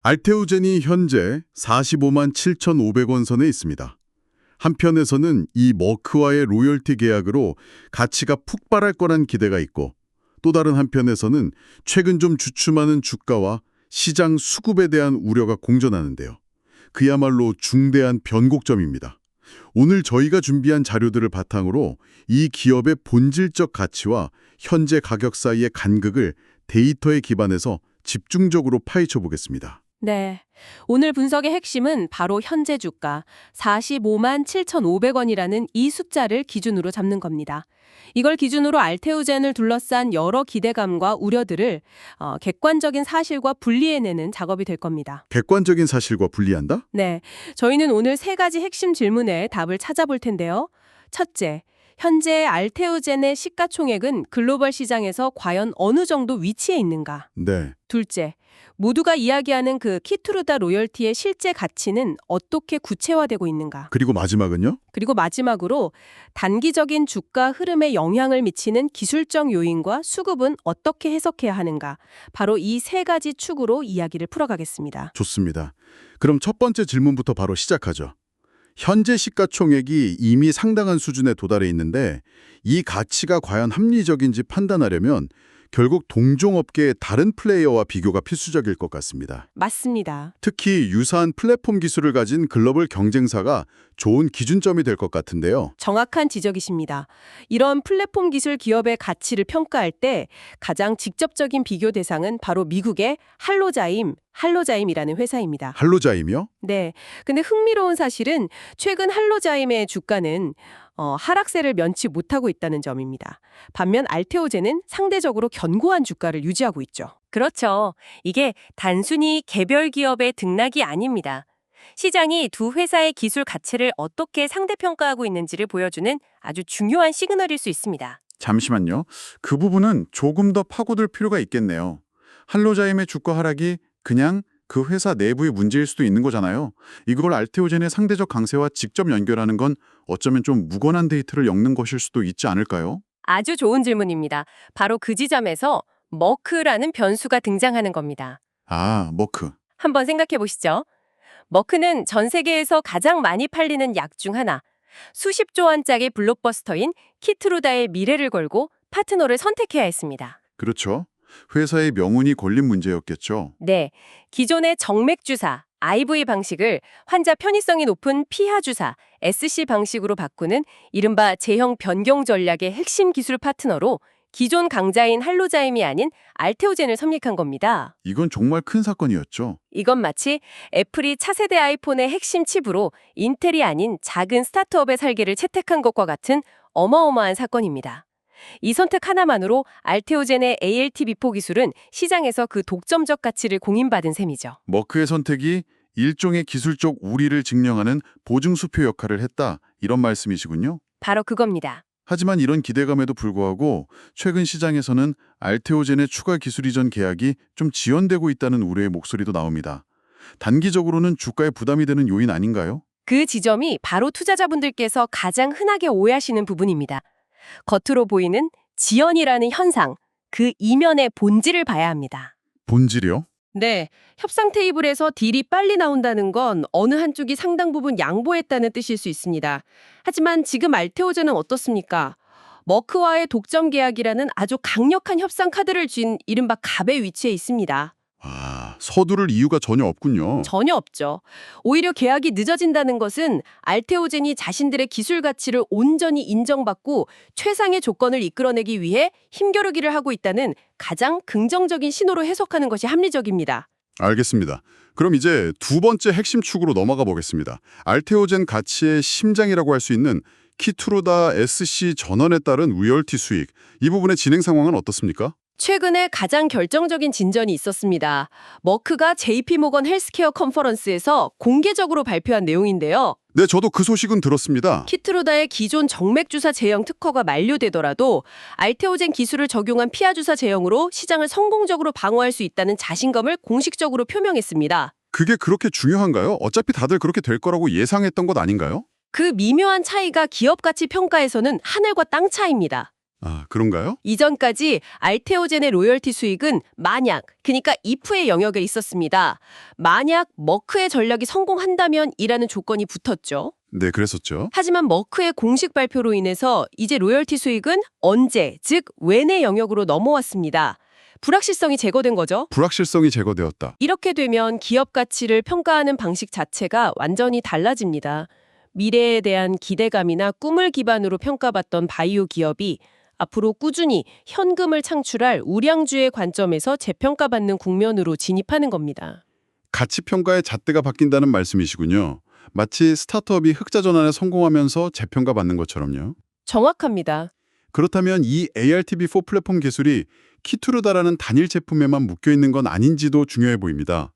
알테오젠이 현재 45만 7,500원 선에 있습니다. 한편에서는 이 머크와의 로열티 계약으로 가치가 폭발할 거란 기대가 있고, 또 다른 한편에서는 최근 좀 주춤하는 주가와 시장 수급에 대한 우려가 공존하는데요. 그야말로 중대한 변곡점입니다. 오늘 저희가 준비한 자료들을 바탕으로 이 기업의 본질적 가치와 현재 가격 사이의 간극을 데이터에 기반해서 집중적으로 파헤쳐 보겠습니다. 네. 오늘 분석의 핵심은 바로 현재 주가 45만 7,500원이라는 이 숫자를 기준으로 잡는 겁니다. 이걸 기준으로 알테오젠을 둘러싼 여러 기대감과 우려들을 객관적인 사실과 분리해내는 작업이 될 겁니다. 객관적인 사실과 분리한다? 네. 저희는 오늘 세 가지 핵심 질문에 답을 찾아볼 텐데요. 첫째, 현재 알테오젠의 시가총액은 글로벌 시장에서 과연 어느 정도 위치해 있는가? 네. 둘째, 모두가 이야기하는 그 키투르다 로열티의 실제 가치는 어떻게 구체화되고 있는가? 그리고 마지막은요? 그리고 마지막으로 단기적인 주가 흐름에 영향을 미치는 기술적 요인과 수급은 어떻게 해석해야 하는가? 바로 이 세 가지 축으로 이야기를 풀어가겠습니다. 좋습니다. 그럼 첫 번째 질문부터 바로 시작하죠. 현재 시가총액이 이미 상당한 수준에 도달해 있는데 이 가치가 과연 합리적인지 판단하려면 결국 동종업계의 다른 플레이어와 비교가 필수적일 것 같습니다. 맞습니다. 특히 유사한 플랫폼 기술을 가진 글로벌 경쟁사가 좋은 기준점이 될 것 같은데요. 정확한 지적이십니다. 이런 플랫폼 기술 기업의 가치를 평가할 때 가장 직접적인 비교 대상은 바로 미국의 할로자임이라는 회사입니다. 할로자임이요? 네. 근데 흥미로운 사실은 최근 할로자임의 주가는 하락세를 면치 못하고 있다는 점입니다. 반면 알테오젠은 상대적으로 견고한 주가를 유지하고 있죠. 그렇죠. 이게 단순히 개별 기업의 등락이 아닙니다. 시장이 두 회사의 기술 가치를 어떻게 상대평가하고 있는지를 보여주는 아주 중요한 시그널일 수 있습니다. 잠시만요. 그 부분은 조금 더 파고들 필요가 있겠네요. 할로자임의 주가 하락이 그냥 그 회사 내부의 문제일 수도 있는 거잖아요. 이걸 알테오젠의 상대적 강세와 직접 연결하는 건 어쩌면 좀 무관한 데이터를 엮는 것일 수도 있지 않을까요? 아주 좋은 질문입니다. 바로 그 지점에서 머크라는 변수가 등장하는 겁니다. 아, 머크. 한번 생각해 보시죠. 머크는 전 세계에서 가장 많이 팔리는 약 중 하나, 수십조 원짜리 블록버스터인 키트루다의 미래를 걸고 파트너를 선택해야 했습니다. 그렇죠. 회사의 명운이 걸린 문제였겠죠. 네, 기존의 정맥 주사, IV 방식을 환자 편의성이 높은 피하 주사, SC 방식으로 바꾸는 이른바 제형 변경 전략의 핵심 기술 파트너로 기존 강자인 할로자임이 아닌 알테오젠을 섭립한 겁니다. 이건 정말 큰 사건이었죠. 이건 마치 애플이 차세대 아이폰의 핵심 칩으로 인텔이 아닌 작은 스타트업의 살기를 채택한 것과 같은 어마어마한 사건입니다. 이 선택 하나만으로 알테오젠의 ALT-비포 기술은 시장에서 그 독점적 가치를 공인받은 셈이죠. 머크의 선택이 일종의 기술적 우위를 증명하는 보증수표 역할을 했다. 이런 말씀이시군요. 바로 그겁니다. 하지만 이런 기대감에도 불구하고 최근 시장에서는 알테오젠의 추가 기술 이전 계약이 좀 지연되고 있다는 우려의 목소리도 나옵니다. 단기적으로는 주가에 부담이 되는 요인 아닌가요? 그 지점이 바로 투자자분들께서 가장 흔하게 오해하시는 부분입니다. 겉으로 보이는 지연이라는 현상, 그 이면의 본질을 봐야 합니다. 본질이요? 네, 협상 테이블에서 딜이 빨리 나온다는 건 어느 한쪽이 상당 부분 양보했다는 뜻일 수 있습니다. 하지만 지금 알테오젠은 어떻습니까? 머크와의 독점 계약이라는 아주 강력한 협상 카드를 쥔 이른바 갑의 위치에 있습니다. 아, 서두를 이유가 전혀 없군요. 전혀 없죠. 오히려 계약이 늦어진다는 것은 알테오젠이 자신들의 기술 가치를 온전히 인정받고 최상의 조건을 이끌어내기 위해 힘겨루기를 하고 있다는 가장 긍정적인 신호로 해석하는 것이 합리적입니다. 알겠습니다. 그럼 이제 두 번째 핵심 축으로 넘어가 보겠습니다. 알테오젠 가치의 심장이라고 할 수 있는 키투르다 SC 전환에 따른 로열티 수익. 이 부분의 진행 상황은 어떻습니까? 최근에 가장 결정적인 진전이 있었습니다. 머크가 JP모건 헬스케어 컨퍼런스에서 공개적으로 발표한 내용인데요. 네, 저도 그 소식은 들었습니다. 키트루다의 기존 정맥주사 제형 특허가 만료되더라도 알테오젠 기술을 적용한 피하주사 제형으로 시장을 성공적으로 방어할 수 있다는 자신감을 공식적으로 표명했습니다. 그게 그렇게 중요한가요? 어차피 다들 그렇게 될 거라고 예상했던 것 아닌가요? 그 미묘한 차이가 기업 가치 평가에서는 하늘과 땅 차이입니다. 아, 그런가요? 이전까지 알테오젠의 로열티 수익은 만약, 그러니까 if의 영역에 있었습니다. 만약 머크의 전략이 성공한다면 이라는 조건이 붙었죠. 네, 그랬었죠. 하지만 머크의 공식 발표로 인해서 이제 로열티 수익은 언제, 즉 웬의 영역으로 넘어왔습니다. 불확실성이 제거된 거죠. 불확실성이 제거되었다. 이렇게 되면 기업 가치를 평가하는 방식 자체가 완전히 달라집니다. 미래에 대한 기대감이나 꿈을 기반으로 평가받던 바이오 기업이 앞으로 꾸준히 현금을 창출할 우량주의 관점에서 재평가받는 국면으로 진입하는 겁니다. 가치 평가의 잣대가 바뀐다는 말씀이시군요. 마치 스타트업이 흑자 전환에 성공하면서 재평가받는 것처럼요. 정확합니다. 그렇다면 이 ARTB4 플랫폼 기술이 키투르다라는 단일 제품에만 묶여 있는 건 아닌지도 중요해 보입니다.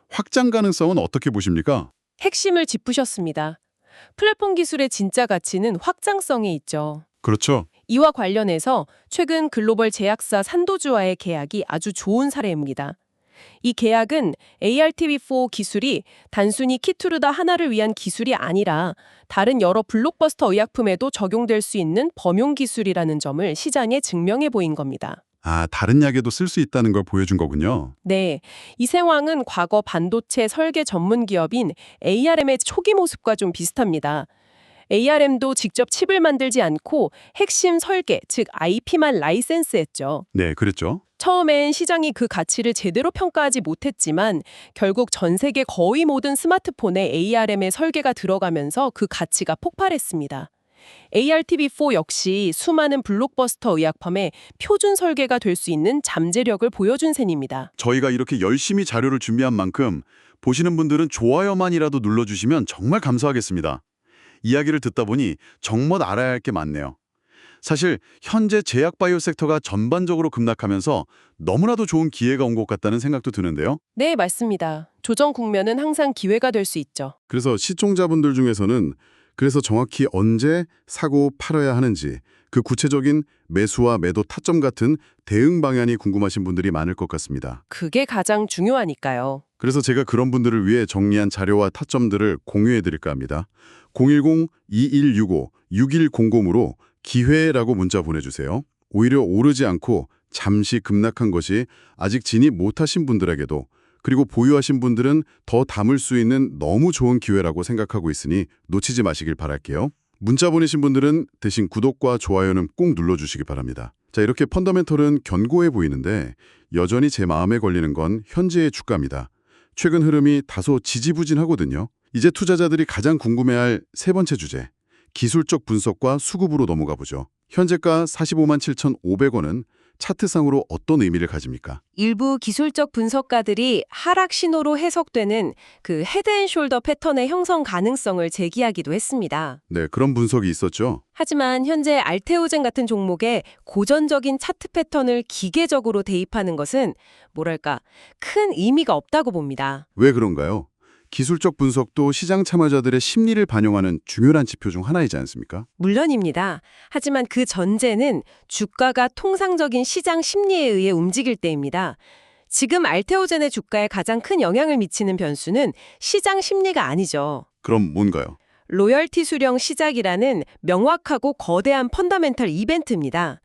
확장 가능성은 어떻게 보십니까? 핵심을 짚으셨습니다. 플랫폼 기술의 진짜 가치는 확장성에 있죠. 그렇죠. 이와 관련해서 최근 글로벌 제약사 산도주와의 계약이 아주 좋은 사례입니다. 이 계약은 ARTB4 기술이 단순히 키투르다 하나를 위한 기술이 아니라 다른 여러 블록버스터 의약품에도 적용될 수 있는 범용 기술이라는 점을 시장에 증명해 보인 겁니다. 아, 다른 약에도 쓸 수 있다는 걸 보여준 거군요. 네, 이 상황은 과거 반도체 설계 전문 기업인 ARM의 초기 모습과 좀 비슷합니다. ARM도 직접 칩을 만들지 않고 핵심 설계, 즉 IP만 라이센스했죠. 네, 그랬죠. 처음엔 시장이 그 가치를 제대로 평가하지 못했지만 결국 전 세계 거의 모든 스마트폰에 ARM의 설계가 들어가면서 그 가치가 폭발했습니다. ARTB4 역시 수많은 블록버스터 의약품의 표준 설계가 될 수 있는 잠재력을 보여준 셈입니다. 저희가 이렇게 열심히 자료를 준비한 만큼 보시는 분들은 좋아요만이라도 눌러주시면 정말 감사하겠습니다. 이야기를 듣다 보니 정말 알아야 할 게 많네요. 사실 현재 제약 바이오 섹터가 전반적으로 급락하면서 너무나도 좋은 기회가 온 것 같다는 생각도 드는데요. 네, 맞습니다. 조정 국면은 항상 기회가 될 수 있죠. 그래서 시청자분들 중에서는 그래서 정확히 언제 사고 팔아야 하는지 그 구체적인 매수와 매도 타점 같은 대응 방안이 궁금하신 분들이 많을 것 같습니다. 그게 가장 중요하니까요. 그래서 제가 그런 분들을 위해 정리한 자료와 타점들을 공유해 드릴까 합니다. 010-2165-6100으로 기회라고 문자 보내주세요. 오히려 오르지 않고 잠시 급락한 것이 아직 진입 못하신 분들에게도 그리고 보유하신 분들은 더 담을 수 있는 너무 좋은 기회라고 생각하고 있으니 놓치지 마시길 바랄게요. 문자 보내신 분들은 대신 구독과 좋아요는 꼭 눌러주시기 바랍니다. 자, 이렇게 펀더멘털은 견고해 보이는데 여전히 제 마음에 걸리는 건 현재의 주가입니다. 최근 흐름이 다소 지지부진하거든요. 이제 투자자들이 가장 궁금해할 세 번째 주제, 기술적 분석과 수급으로 넘어가 보죠. 현재가 45만 7,500원은 차트상으로 어떤 의미를 가집니까? 일부 기술적 분석가들이 하락 신호로 해석되는 그 헤드앤숄더 패턴의 형성 가능성을 제기하기도 했습니다. 네, 그런 분석이 있었죠. 하지만 현재 알테오젠 같은 종목에 고전적인 차트 패턴을 기계적으로 대입하는 것은 뭐랄까 큰 의미가 없다고 봅니다. 왜 그런가요? 기술적 분석도 시장 참여자들의 심리를 반영하는 중요한 지표 중 하나이지 않습니까? 물론입니다. 하지만 그 전제는 주가가 통상적인 시장 심리에 의해 움직일 때입니다. 지금 알테오젠의 주가에 가장 큰 영향을 미치는 변수는 시장 심리가 아니죠. 그럼 뭔가요? 로열티 수령 시작이라는 명확하고 거대한 펀더멘털 이벤트입니다.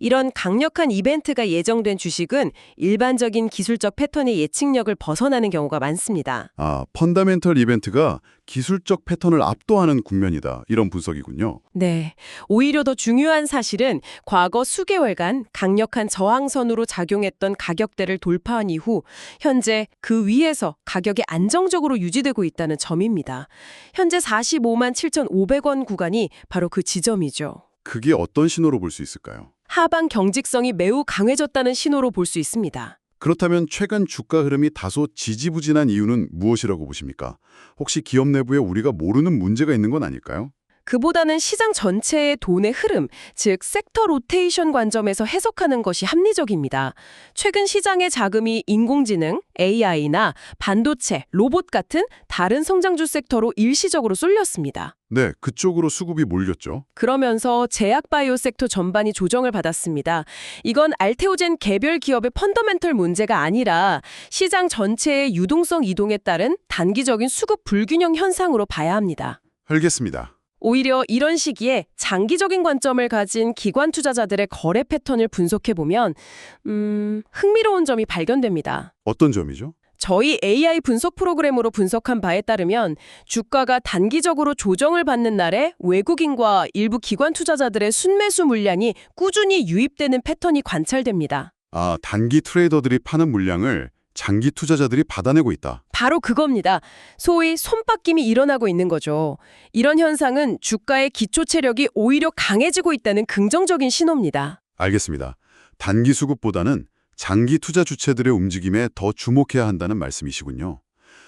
이런 강력한 이벤트가 예정된 주식은 일반적인 기술적 패턴의 예측력을 벗어나는 경우가 많습니다. 아, 펀더멘털 이벤트가 기술적 패턴을 압도하는 국면이다. 이런 분석이군요. 네. 오히려 더 중요한 사실은 과거 수개월간 강력한 저항선으로 작용했던 가격대를 돌파한 이후 현재 그 위에서 가격이 안정적으로 유지되고 있다는 점입니다. 현재 45만 7,500원 구간이 바로 그 지점이죠. 그게 어떤 신호로 볼 수 있을까요? 하방 경직성이 매우 강해졌다는 신호로 볼 수 있습니다. 그렇다면 최근 주가 흐름이 다소 지지부진한 이유는 무엇이라고 보십니까? 혹시 기업 내부에 우리가 모르는 문제가 있는 건 아닐까요? 그보다는 시장 전체의 돈의 흐름, 즉 섹터 로테이션 관점에서 해석하는 것이 합리적입니다. 최근 시장의 자금이 인공지능, AI나 반도체, 로봇 같은 다른 성장주 섹터로 일시적으로 쏠렸습니다. 네, 그쪽으로 수급이 몰렸죠. 그러면서 제약 바이오 섹터 전반이 조정을 받았습니다. 이건 알테오젠 개별 기업의 펀더멘털 문제가 아니라 시장 전체의 유동성 이동에 따른 단기적인 수급 불균형 현상으로 봐야 합니다. 알겠습니다. 오히려 이런 시기에 장기적인 관점을 가진 기관 투자자들의 거래 패턴을 분석해보면 흥미로운 점이 발견됩니다. 어떤 점이죠? 저희 AI 분석 프로그램으로 분석한 바에 따르면 주가가 단기적으로 조정을 받는 날에 외국인과 일부 기관 투자자들의 순매수 물량이 꾸준히 유입되는 패턴이 관찰됩니다. 아, 단기 트레이더들이 파는 물량을 장기 투자자들이 받아내고 있다. 바로 그겁니다. 소위 손바뀜이 일어나고 있는 거죠. 이런 현상은 주가의 기초 체력이 오히려 강해지고 있다는 긍정적인 신호입니다. 알겠습니다. 단기 수급보다는 장기 투자 주체들의 움직임에 더 주목해야 한다는 말씀이시군요.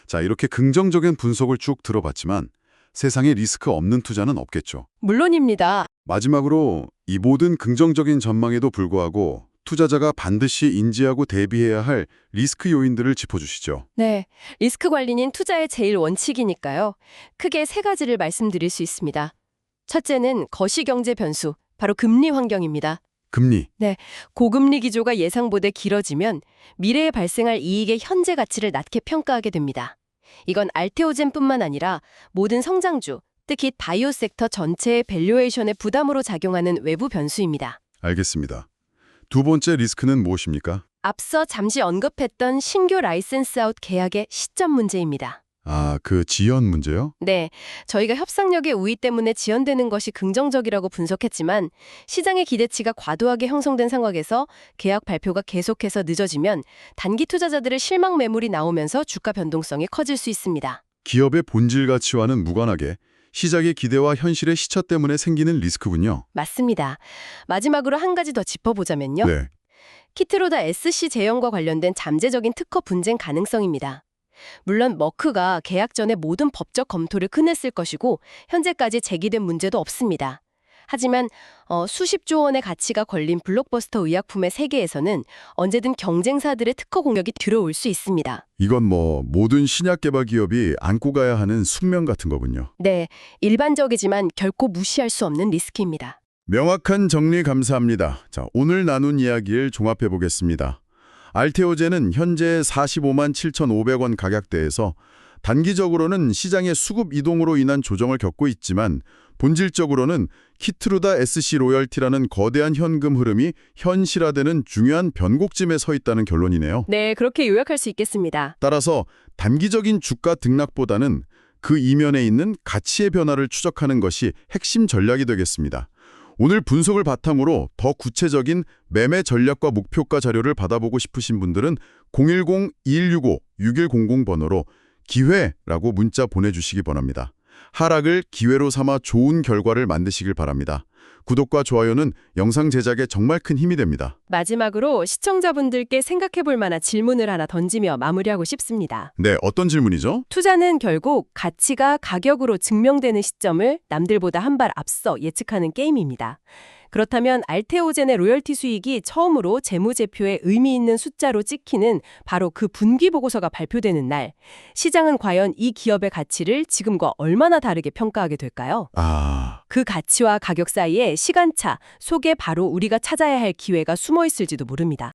자, 이렇게 긍정적인 분석을 쭉 들어봤지만 세상에 리스크 없는 투자는 없겠죠. 물론입니다. 마지막으로 이 모든 긍정적인 전망에도 불구하고 투자자가 반드시 인지하고 대비해야 할 리스크 요인들을 짚어주시죠. 네, 리스크 관리는 투자의 제일 원칙이니까요. 크게 세 가지를 말씀드릴 수 있습니다. 첫째는 거시경제 변수, 바로 금리 환경입니다. 금리. 고금리 기조가 예상보다 길어지면 미래에 발생할 이익의 현재 가치를 낮게 평가하게 됩니다. 이건 알테오젠뿐만 아니라 모든 성장주, 특히 바이오 섹터 전체의 밸류에이션에 부담으로 작용하는 외부 변수입니다. 알겠습니다. 두 번째 리스크는 무엇입니까? 앞서 잠시 언급했던 신규 라이센스 아웃 계약의 시점 문제입니다. 아, 그 지연 문제요? 네, 저희가 협상력의 우위 때문에 지연되는 것이 긍정적이라고 분석했지만 시장의 기대치가 과도하게 형성된 상황에서 계약 발표가 계속해서 늦어지면 단기 투자자들의 실망 매물이 나오면서 주가 변동성이 커질 수 있습니다. 기업의 본질 가치와는 무관하게 시장의 기대와 현실의 시차 때문에 생기는 리스크군요. 맞습니다. 마지막으로 한 가지 더 짚어보자면요. 네. 키트로다 SC 제형과 관련된 잠재적인 특허 분쟁 가능성입니다. 물론 머크가 계약 전에 모든 법적 검토를 끝냈을 것이고 현재까지 제기된 문제도 없습니다. 하지만 수십조 원의 가치가 걸린 블록버스터 의약품의 세계에서는 언제든 경쟁사들의 특허 공격이 들어올 수 있습니다. 이건 모든 신약 개발 기업이 안고 가야 하는 숙명 같은 거군요. 네, 일반적이지만 결코 무시할 수 없는 리스크입니다. 명확한 정리 감사합니다. 자, 오늘 나눈 이야기를 종합해 보겠습니다. 알테오젠은 현재 45만 7,500원 가격대에서 단기적으로는 시장의 수급 이동으로 인한 조정을 겪고 있지만 본질적으로는 키트루다 SC 로열티라는 거대한 현금 흐름이 현실화되는 중요한 변곡점에 서 있다는 결론이네요. 네, 그렇게 요약할 수 있겠습니다. 따라서 단기적인 주가 등락보다는 그 이면에 있는 가치의 변화를 추적하는 것이 핵심 전략이 되겠습니다. 오늘 분석을 바탕으로 더 구체적인 매매 전략과 목표가 자료를 받아보고 싶으신 분들은 010-2165-6100 번호로 기회라고 문자 보내주시기 바랍니다. 하락을 기회로 삼아 좋은 결과를 만드시길 바랍니다. 구독과 좋아요는 영상 제작에 정말 큰 힘이 됩니다. 마지막으로 시청자분들께 생각해볼 만한 질문을 하나 던지며 마무리하고 싶습니다. 네, 어떤 질문이죠? 투자는 결국 가치가 가격으로 증명되는 시점을 남들보다 한 발 앞서 예측하는 게임입니다. 그렇다면 알테오젠의 로열티 수익이 처음으로 재무제표에 의미 있는 숫자로 찍히는 바로 그 분기보고서가 발표되는 날, 시장은 과연 이 기업의 가치를 지금과 얼마나 다르게 평가하게 될까요? 그 가치와 가격 사이에 시간차 속에 바로 우리가 찾아야 할 기회가 숨어 있을지도 모릅니다.